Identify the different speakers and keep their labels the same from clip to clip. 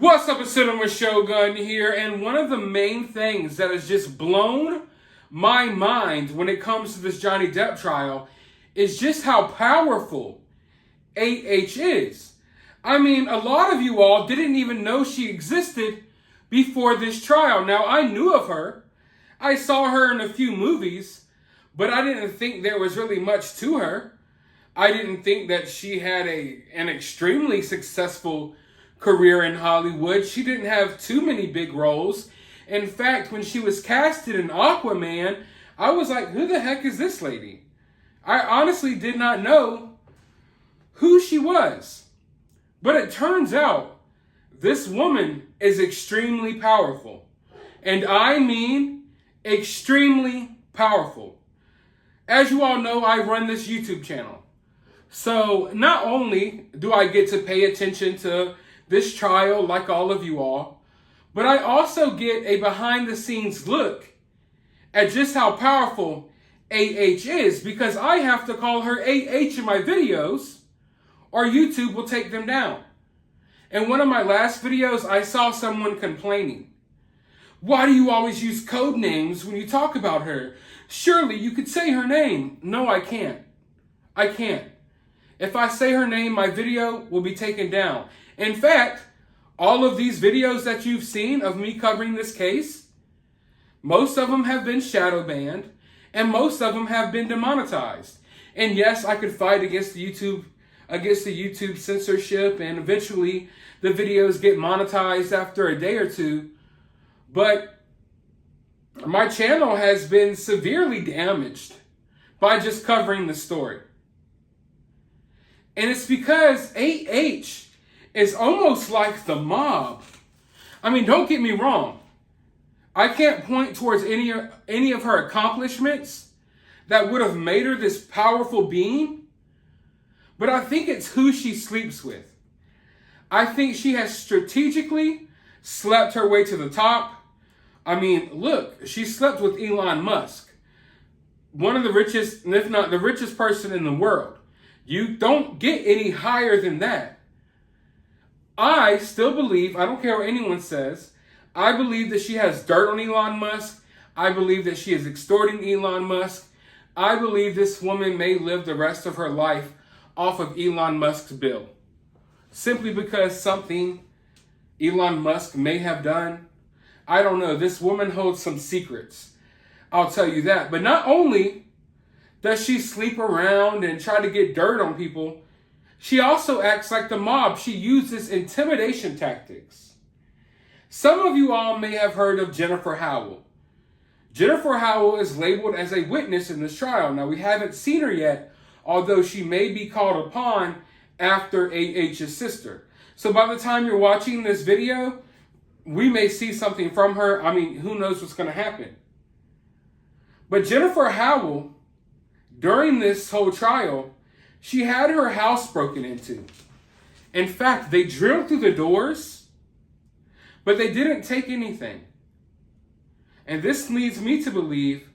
Speaker 1: What's up, it's Cinema Shogun here, and one of the main things that has just blown my mind when it comes to this Johnny Depp trial is just how powerful AH is. I mean, a lot of you all didn't even know she existed before this trial. Now, I knew of her. I saw her in a few movies, but I didn't think there was really much to her. I didn't think that she had an extremely successful career in Hollywood. She didn't have too many big roles. In fact, when she was casted in Aquaman, I was like, who the heck is this lady? I honestly did not know who she was. But it turns out this woman is extremely powerful. And I mean extremely powerful. As you all know, I run this YouTube channel. So not only do I get to pay attention to this trial like all of you all, but I also get a behind the scenes look at just how powerful AH is, because I have to call her AH in my videos or YouTube will take them down. In one of my last videos, I saw someone complaining. Why do you always use code names when you talk about her? Surely you could say her name. No, I can't. I can't. If I say her name, my video will be taken down. In fact, all of these videos that you've seen of me covering this case, most of them have been shadow banned, and most of them have been demonetized. And yes, I could fight against the YouTube censorship, and eventually the videos get monetized after a day or two. But my channel has been severely damaged by just covering the story. And it's because AH is almost like the mob. I mean, don't get me wrong. I can't point towards any of her accomplishments that would have made her this powerful being. But I think it's who she sleeps with. I think she has strategically slept her way to the top. I mean, look, she slept with Elon Musk, one of the richest, if not the richest person in the world. You don't get any higher than that. I still believe, I don't care what anyone says, I believe that she has dirt on Elon Musk. I believe that she is extorting Elon Musk. I believe this woman may live the rest of her life off of Elon Musk's bill, simply because something Elon Musk may have done. I don't know. This woman holds some secrets. I'll tell you that. But not only does she sleep around and try to get dirt on people, she also acts like the mob. She uses intimidation tactics. Some of you all may have heard of Jennifer Howell. Jennifer Howell is labeled as a witness in this trial. Now, we haven't seen her yet, although she may be called upon after AH's sister. So by the time you're watching this video, we may see something from her. I mean, who knows what's going to happen. But Jennifer Howell, during this whole trial, she had her house broken into. In fact, they drilled through the doors, but they didn't take anything. And this leads me to believe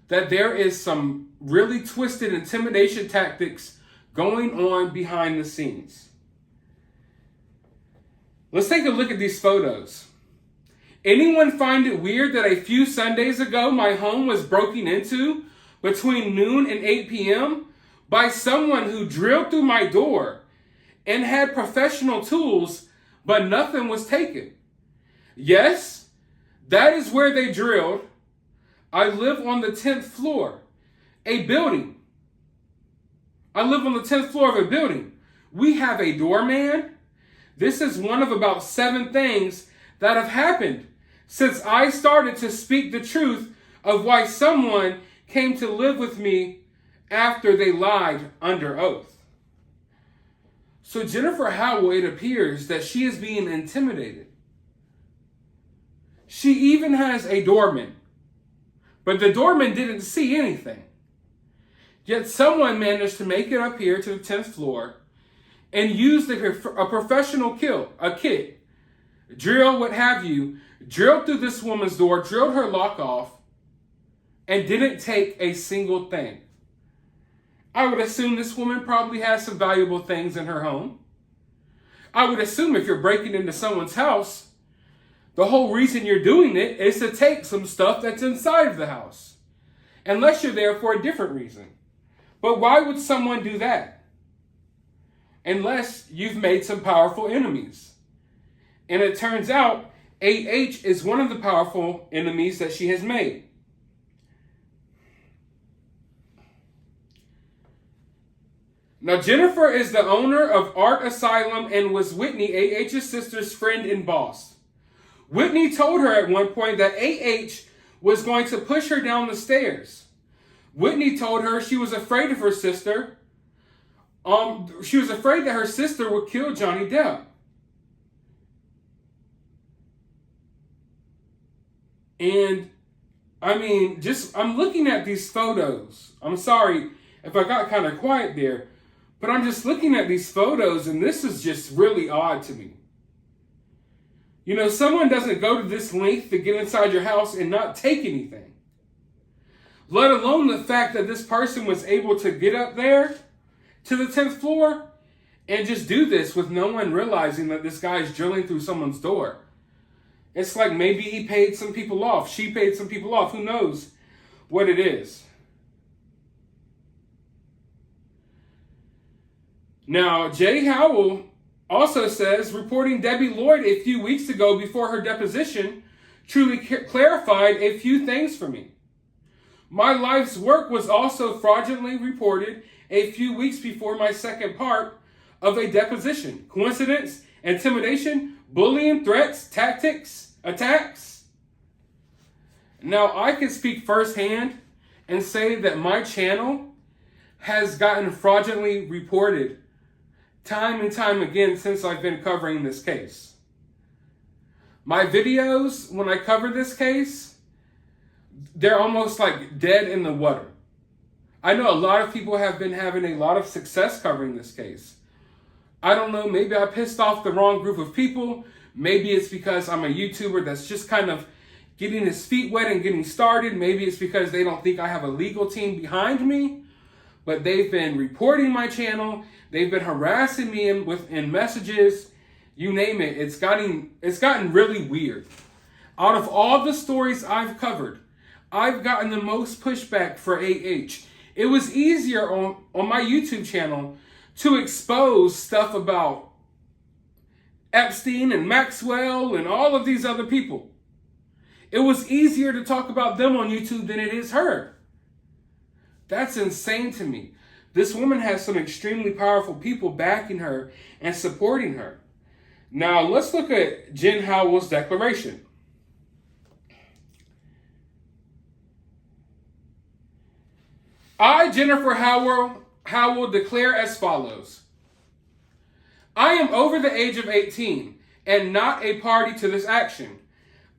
Speaker 1: that there is some really twisted intimidation tactics going on behind the scenes. Let's take a look at these photos. Anyone find it weird that a few Sundays ago my home was broken into between noon and 8 p.m. by someone who drilled through my door and had professional tools, but nothing was taken? Yes, that is where they drilled. I live on the 10th floor, a building. I live on the 10th floor of a building. We have a doorman. This is one of about 7 things that have happened since I started to speak the truth of why someone came to live with me after they lied under oath. So Jennifer Howell, it appears that she is being intimidated. She even has a doorman, but the doorman didn't see anything. Yet someone managed to make it up here to the 10th floor and used a professional kit, drill, what have you, drilled through this woman's door, drilled her lock off, and didn't take a single thing. I would assume this woman probably has some valuable things in her home. I would assume if you're breaking into someone's house, the whole reason you're doing it is to take some stuff that's inside of the house. Unless you're there for a different reason. But why would someone do that? Unless you've made some powerful enemies. And it turns out AH is one of the powerful enemies that she has made. Now, Jennifer is the owner of Art Asylum and was Whitney, AH's sister's friend and boss. Whitney told her at one point that AH was going to push her down the stairs. Whitney told her she was afraid of her sister. She was afraid that her sister would kill Johnny Depp. And, I'm looking at these photos. I'm sorry if I got kind of quiet there, but I'm just looking at these photos, and this is just really odd to me. You know, someone doesn't go to this length to get inside your house and not take anything. Let alone the fact that this person was able to get up there to the 10th floor and just do this with no one realizing that this guy is drilling through someone's door. It's like maybe he paid some people off. She paid some people off. Who knows what it is? Now, Jenny Howell also says, reporting Debbie Lloyd a few weeks ago before her deposition truly clarified a few things for me. My life's work was also fraudulently reported a few weeks before my second part of a deposition. Coincidence? Intimidation? Bullying? Threats? Tactics? Attacks? Now, I can speak firsthand and say that my channel has gotten fraudulently reported time and time again since I've been covering this case. My videos, when I cover this case, they're almost like dead in the water. I know a lot of people have been having a lot of success covering this case. I don't know, maybe I pissed off the wrong group of people. Maybe it's because I'm a YouTuber that's just kind of getting his feet wet and getting started. Maybe it's because they don't think I have a legal team behind me. But they've been reporting my channel. They've been harassing me in messages. You name it. It's gotten really weird. Out of all the stories I've covered, I've gotten the most pushback for AH. It was easier on my YouTube channel to expose stuff about Epstein and Maxwell and all of these other people. It was easier to talk about them on YouTube than it is her. That's insane to me. This woman has some extremely powerful people backing her and supporting her. Now, let's look at Jen Howell's declaration. I, Jennifer Howell, declare as follows. I am over the age of 18 and not a party to this action.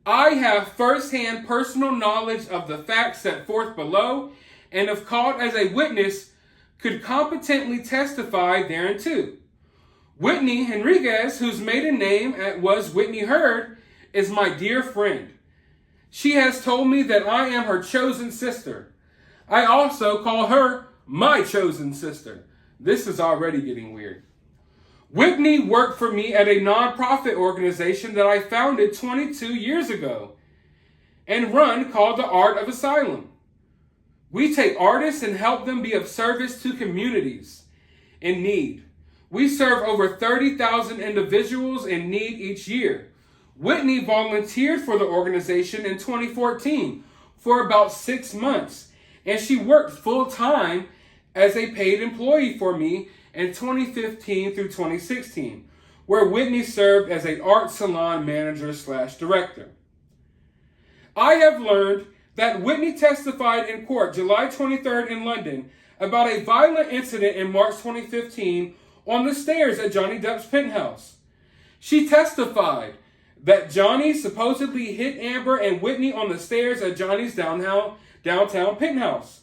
Speaker 1: I have firsthand personal knowledge of the facts set forth below and if called as a witness, could competently testify thereunto. Whitney Henriquez, whose maiden name was Whitney Heard, is my dear friend. She has told me that I am her chosen sister. I also call her my chosen sister. This is already getting weird. Whitney worked for me at a nonprofit organization that I founded 22 years ago and run called the Art of Asylum. We take artists and help them be of service to communities in need. We serve over 30,000 individuals in need each year. Whitney volunteered for the organization in 2014 for about 6 months, and she worked full-time as a paid employee for me in 2015 through 2016, where Whitney served as an art salon manager/director. I have learned that Whitney testified in court July 23rd in London about a violent incident in March 2015 on the stairs at Johnny Depp's penthouse. She testified that Johnny supposedly hit Amber and Whitney on the stairs at Johnny's downtown penthouse.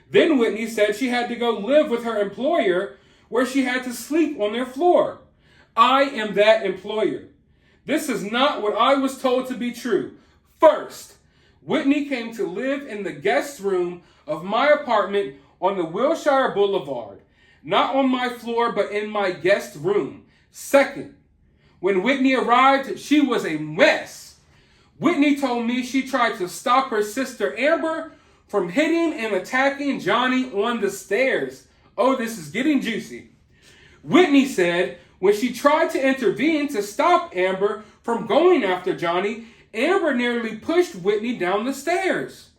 Speaker 1: Then Whitney said she had to go live with her employer where she had to sleep on their floor. I am that employer. This is not what I was told to be true. First, Whitney came to live in the guest room of my apartment on the Wilshire Boulevard. Not on my floor, but in my guest room. Second, When Whitney arrived, she was a mess. Whitney told me she tried to stop her sister Amber from hitting and attacking Johnny on the stairs. Oh, this is getting juicy. Whitney said when she tried to intervene to stop Amber from going after Johnny, Amber nearly pushed Whitney down the stairs.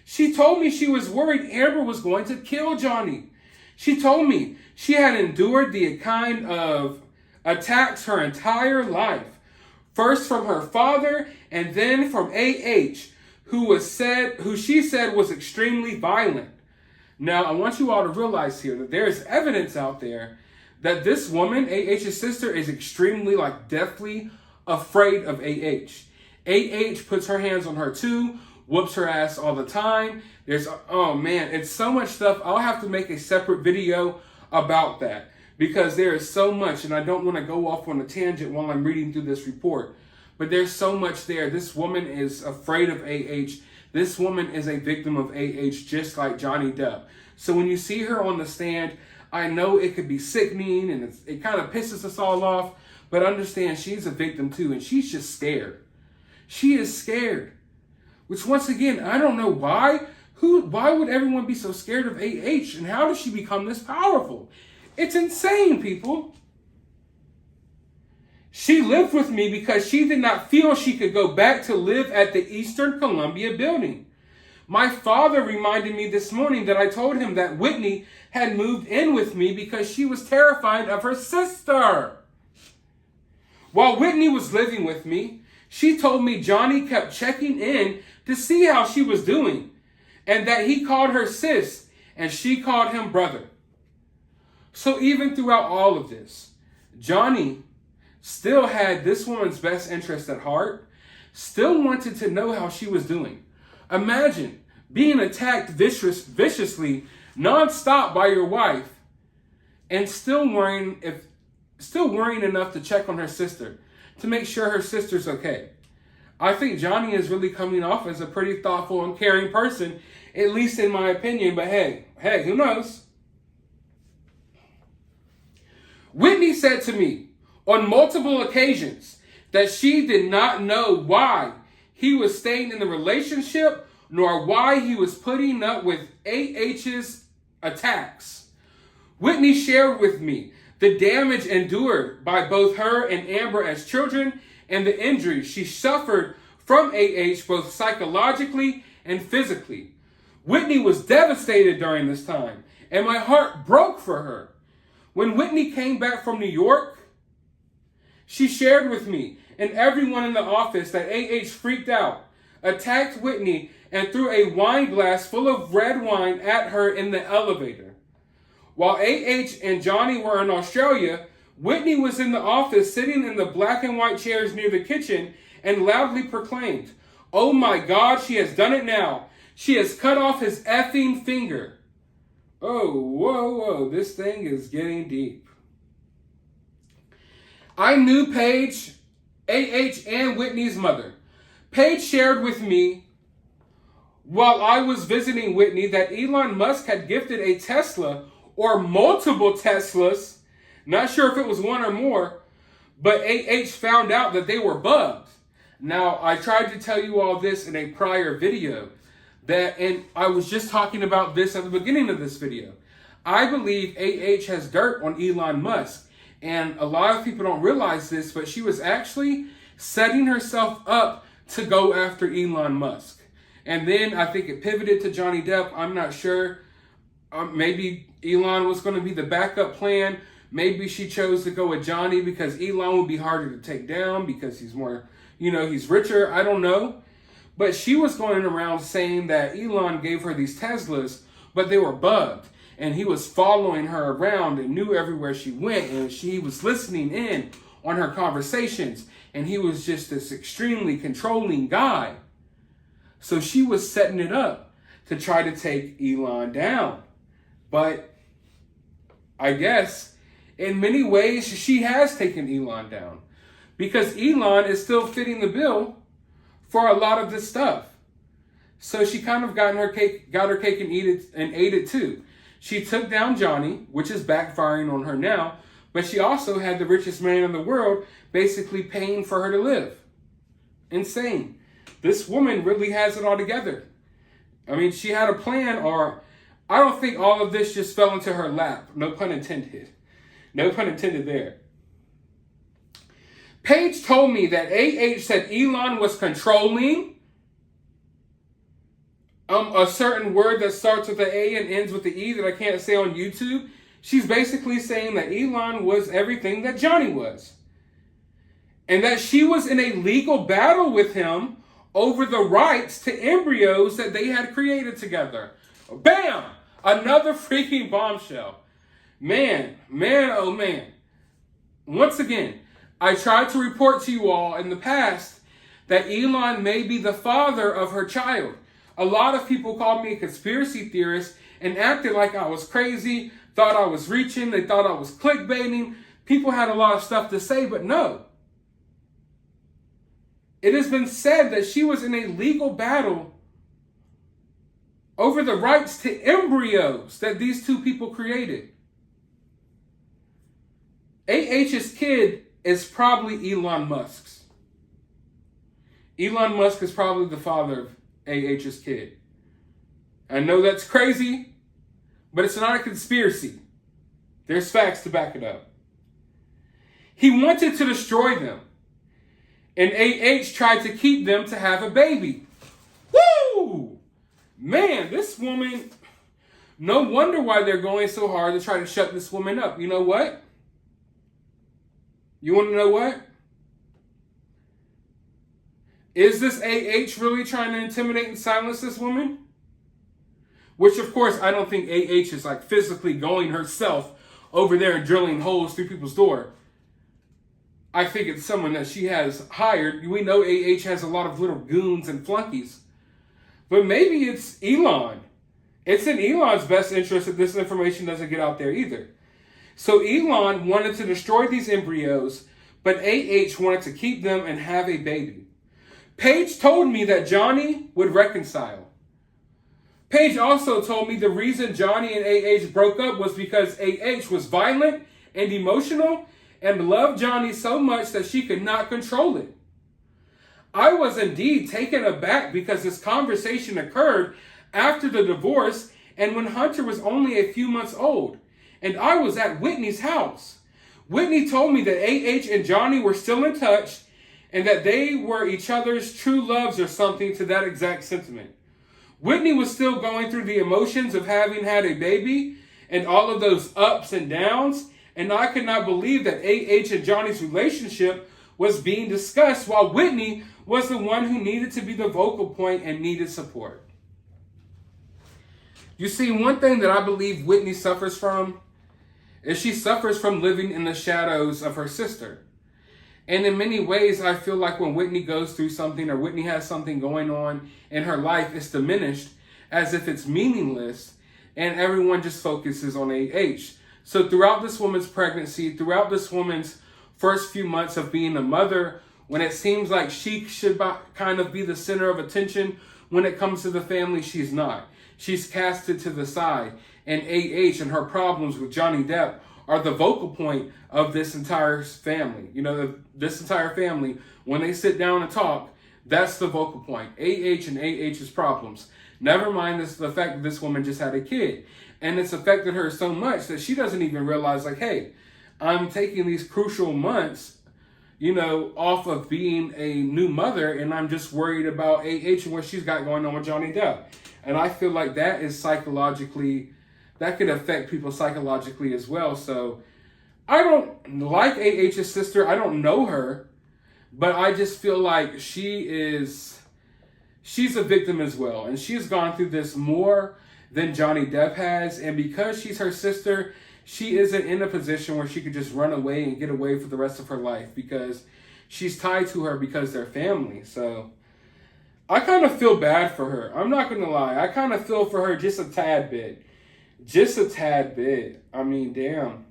Speaker 1: She told me she was worried Amber was going to kill Johnny. She told me she had endured the kind of attacks her entire life. First from her father and then from A.H., who she said was extremely violent. Now, I want you all to realize here that there is evidence out there that this woman, A.H.'s sister, is extremely, deathly afraid of A.H. A.H. puts her hands on her too, whoops her ass all the time. Oh man, it's so much stuff. I'll have to make a separate video about that because there is so much, and I don't want to go off on a tangent while I'm reading through this report. But there's so much there. This woman is afraid of A.H. This woman is a victim of A.H. just like Johnny Depp. So when you see her on the stand, I know it could be sickening and it kind of pisses us all off, but understand she's a victim too, and she's just scared. She is scared. Which once again, I don't know why. Why would everyone be so scared of A.H. and how did she become this powerful? It's insane, people. She lived with me because she did not feel she could go back to live at the Eastern Columbia building. My father reminded me this morning that I told him that Whitney had moved in with me because she was terrified of her sister. While Whitney was living with me, she told me Johnny kept checking in to see how she was doing, and that he called her sis and she called him brother. So even throughout all of this, Johnny still had this woman's best interest at heart, still wanted to know how she was doing. Imagine being attacked viciously, nonstop by your wife, and still worrying enough to check on her sister, to make sure her sister's okay. I think Johnny is really coming off as a pretty thoughtful and caring person, at least in my opinion, but hey, who knows? Whitney said to me on multiple occasions that she did not know why he was staying in the relationship, nor why he was putting up with A.H.'s attacks. Whitney shared with me the damage endured by both her and Amber as children and the injuries she suffered from A.H. both psychologically and physically. Whitney was devastated during this time, and my heart broke for her. When Whitney came back from New York, she shared with me and everyone in the office that A.H. freaked out, attacked Whitney, and threw a wine glass full of red wine at her in the elevator. While A.H. and Johnny were in Australia, Whitney was in the office sitting in the black and white chairs near the kitchen and loudly proclaimed, "Oh my God, she has done it now. She has cut off his effing finger." Oh, whoa, this thing is getting deep. I knew Paige, A.H., and Whitney's mother. Paige shared with me while I was visiting Whitney that Elon Musk had gifted a Tesla or multiple Teslas, not sure if it was one or more, but A.H. found out that they were bugged. Now, I tried to tell you all this in a prior video, and I was just talking about this at the beginning of this video. I believe A.H. has dirt on Elon Musk, and a lot of people don't realize this, but she was actually setting herself up to go after Elon Musk. And then I think it pivoted to Johnny Depp. I'm not sure. Maybe Elon was going to be the backup plan. Maybe she chose to go with Johnny because Elon would be harder to take down because he's more, he's richer. I don't know. But she was going around saying that Elon gave her these Teslas, but they were bugged. And he was following her around and knew everywhere she went. And he was listening in on her conversations. And he was just this extremely controlling guy. So she was setting it up to try to take Elon down. But I guess in many ways she has taken Elon down. Because Elon is still fitting the bill for a lot of this stuff. So she kind of got her cake and ate it too. She took down Johnny, which is backfiring on her now, But she also had the richest man in the world basically paying for her to live. Insane. This woman really has it all together. I mean, she had a plan, or I don't think all of this just fell into her lap. No pun intended. No pun intended there. Paige told me that AH said Elon was controlling a certain word that starts with the A and ends with the E that I can't say on YouTube. She's basically saying that Elon was everything that Johnny was. And that she was in a legal battle with him over the rights to embryos that they had created together. Bam! Another freaking bombshell. Man, oh man. Once again, I tried to report to you all in the past that Elon may be the father of her child. A lot of people called me a conspiracy theorist and acted like I was crazy, thought I was reaching, they thought I was clickbaiting. People had a lot of stuff to say, but no. It has been said that she was in a legal battle over the rights to embryos that these two people created. AH's kid is probably Elon Musk's. Elon Musk is probably the father of AH's kid. I know that's crazy, but it's not a conspiracy. There's facts to back it up. He wanted to destroy them, and AH tried to keep them to have a baby. Woo! Man, this woman, no wonder why they're going so hard to try to shut this woman up. You know what? You want to know what? Is this AH really trying to intimidate and silence this woman? Which, of course, I don't think AH is like physically going herself over there and drilling holes through people's door. I think it's someone that she has hired. We know AH has a lot of little goons and flunkies. But maybe it's Elon. It's in Elon's best interest that this information doesn't get out there either. So Elon wanted to destroy these embryos, but AH wanted to keep them and have a baby. Paige told me that Johnny would reconcile. Paige also told me the reason Johnny and AH broke up was because AH was violent and emotional and loved Johnny so much that she could not control it. I was indeed taken aback because this conversation occurred after the divorce and when Hunter was only a few months old, and I was at Whitney's house. Whitney told me that AH and Johnny were still in touch and that they were each other's true loves or something to that exact sentiment. Whitney was still going through the emotions of having had a baby and all of those ups and downs, and I could not believe that AH and Johnny's relationship was being discussed while Whitney was the one who needed to be the vocal point and needed support. You see, one thing that I believe Whitney suffers from is she suffers from living in the shadows of her sister. And in many ways, I feel like when Whitney goes through something or Whitney has something going on in her life, it's diminished as if it's meaningless and everyone just focuses on AH. So throughout this woman's pregnancy, throughout this woman's first few months of being a mother, when it seems like she should kind of be the center of attention when it comes to the family, she's not. She's casted to the side. And AH and her problems with Johnny Depp are the vocal point of this entire family. You know, this entire family, when they sit down and talk, that's the vocal point. AH and AH's problems. Never mind the fact that this woman just had a kid. And it's affected her so much that she doesn't even realize, like, hey, I'm taking these crucial months, you know, off of being a new mother, and I'm just worried about AH and what she's got going on with Johnny Depp. And I feel like that is psychologically, that could affect people psychologically as well. So I don't like AH's sister. I don't know her, but I just feel like she's a victim as well. And she's gone through this more than Johnny Depp has. And because she's her sister, she isn't in a position where she could just run away and get away for the rest of her life because she's tied to her because they're family. So I kind of feel bad for her. I'm not going to lie. I kind of feel for her just a tad bit. Just a tad bit. I mean, damn.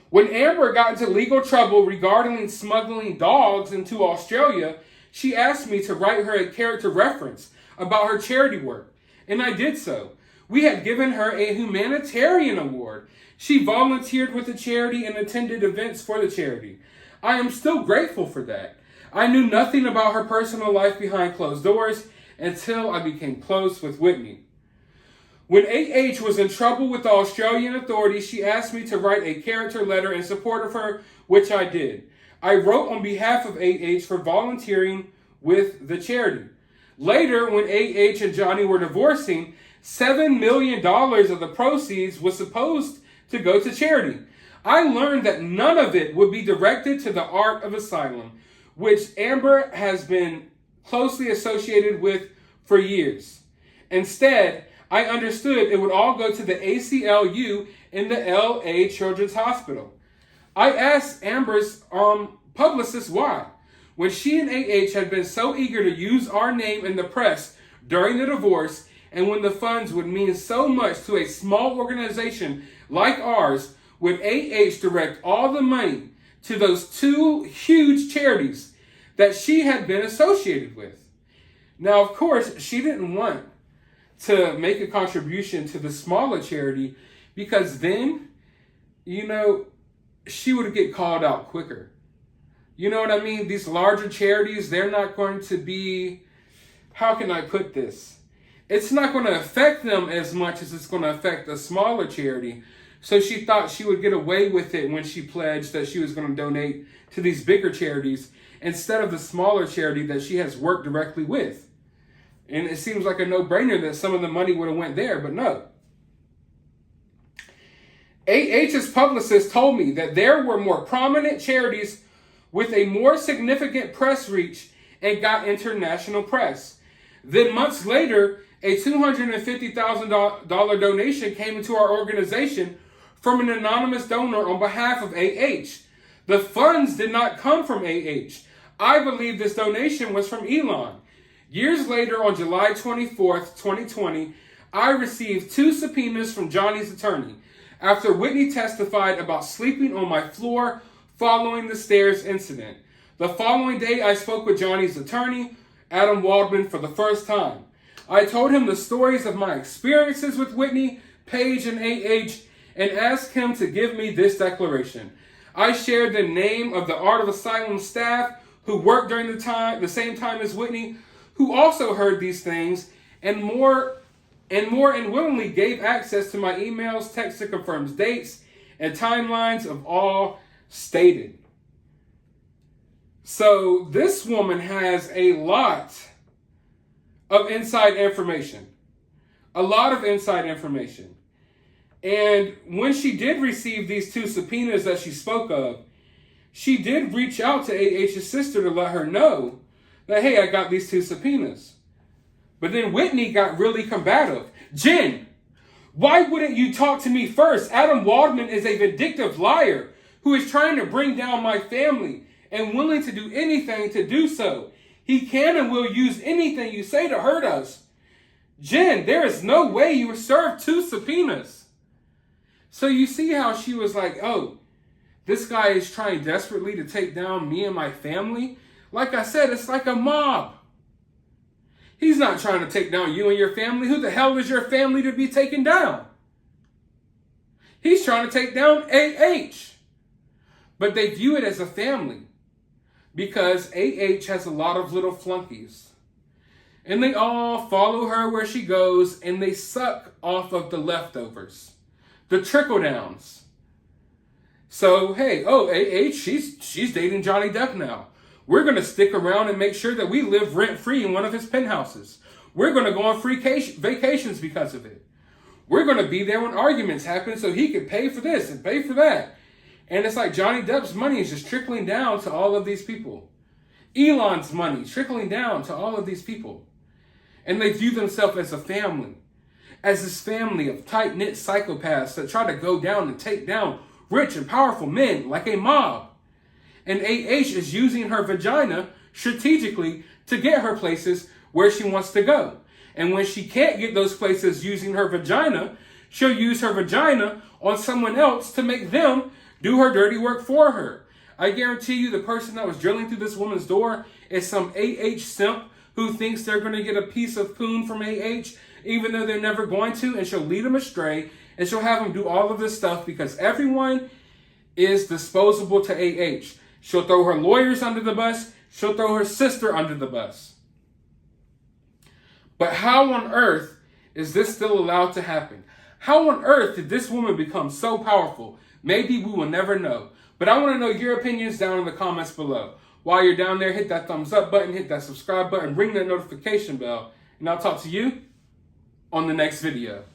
Speaker 1: When Amber got into legal trouble regarding smuggling dogs into Australia, she asked me to write her a character reference about her charity work, and I did so. We had given her a humanitarian award She volunteered with the charity and attended events for the charity. I am still grateful for that. I knew nothing about her personal life behind closed doors until I became close with Whitney. When AH was in trouble with the Australian authorities, she asked me to write a character letter in support of her, which I did. I wrote on behalf of AH for volunteering with the charity. Later, when AH and Johnny were divorcing, $7 million of the proceeds was supposed to go to charity. I learned that none of it would be directed to the art of asylum, which Amber has been closely associated with for years. Instead, I understood it would all go to the ACLU in the LA Children's Hospital. I asked Amber's publicist why. When she and AH had been so eager to use our name in the press during the divorce, and when the funds would mean so much to a small organization like ours, would AH direct all the money to those two huge charities that she had been associated with? Now, of course, she didn't want to make a contribution to the smaller charity because then, she would get called out quicker. You know what I mean? These larger charities, they're not going to be, how can I put this? It's not going to affect them as much as it's going to affect a smaller charity. So she thought she would get away with it when she pledged that she was going to donate to these bigger charities instead of the smaller charity that she has worked directly with. And it seems like a no-brainer that some of the money would have went there, but no. AH's publicist told me that there were more prominent charities with a more significant press reach and got international press. Then months later, a $250,000 donation came into our organization from an anonymous donor on behalf of AH. The funds did not come from AH. I believe this donation was from Elon. Years later, on July 24th, 2020, I received 2 subpoenas from Johnny's attorney after Whitney testified about sleeping on my floor following the stairs incident. The following day, I spoke with Johnny's attorney, Adam Waldman, for the first time. I told him the stories of my experiences with Whitney, Paige, and AH, and asked him to give me this declaration. I shared the name of the Art of Asylum staff who worked during the same time as Whitney, who also heard these things, and more unwillingly gave access to my emails, texts that confirms dates, and timelines of all stated. So this woman has a lot of inside information. A lot of inside information. And when she did receive these 2 subpoenas that she spoke of, she did reach out to AH's sister to let her know that, hey, I got these 2 subpoenas. But then Whitney got really combative. Jen, why wouldn't you talk to me first? Adam Waldman is a vindictive liar who is trying to bring down my family and willing to do anything to do so. He can and will use anything you say to hurt us. Jen, there is no way you were served 2 subpoenas. So you see how she was like, oh, this guy is trying desperately to take down me and my family. Like I said, it's like a mob. He's not trying to take down you and your family. Who the hell is your family to be taken down? He's trying to take down AH. But they view it as a family because AH has a lot of little flunkies. And they all follow her where she goes and they suck off of the leftovers, the trickle downs. So, hey, AH, she's dating Johnny Depp now. We're going to stick around and make sure that we live rent-free in one of his penthouses. We're going to go on free vacations because of it. We're going to be there when arguments happen so he can pay for this and pay for that. And it's like Johnny Depp's money is just trickling down to all of these people. Elon's money trickling down to all of these people. And they view themselves as a family. As this family of tight-knit psychopaths that try to go down and take down rich and powerful men like a mob. And AH is using her vagina strategically to get her places where she wants to go. And when she can't get those places using her vagina, she'll use her vagina on someone else to make them do her dirty work for her. I guarantee you the person that was drilling through this woman's door is some AH simp who thinks they're going to get a piece of poon from AH, even though they're never going to, and she'll lead them astray, And she'll have him do all of this stuff because everyone is disposable to AH. She'll throw her lawyers under the bus. She'll throw her sister under the bus. But how on earth is this still allowed to happen? How on earth did this woman become so powerful? Maybe we will never know. But I want to know your opinions down in the comments below. While you're down there, hit that thumbs up button, hit that subscribe button, ring that notification bell, and I'll talk to you on the next video.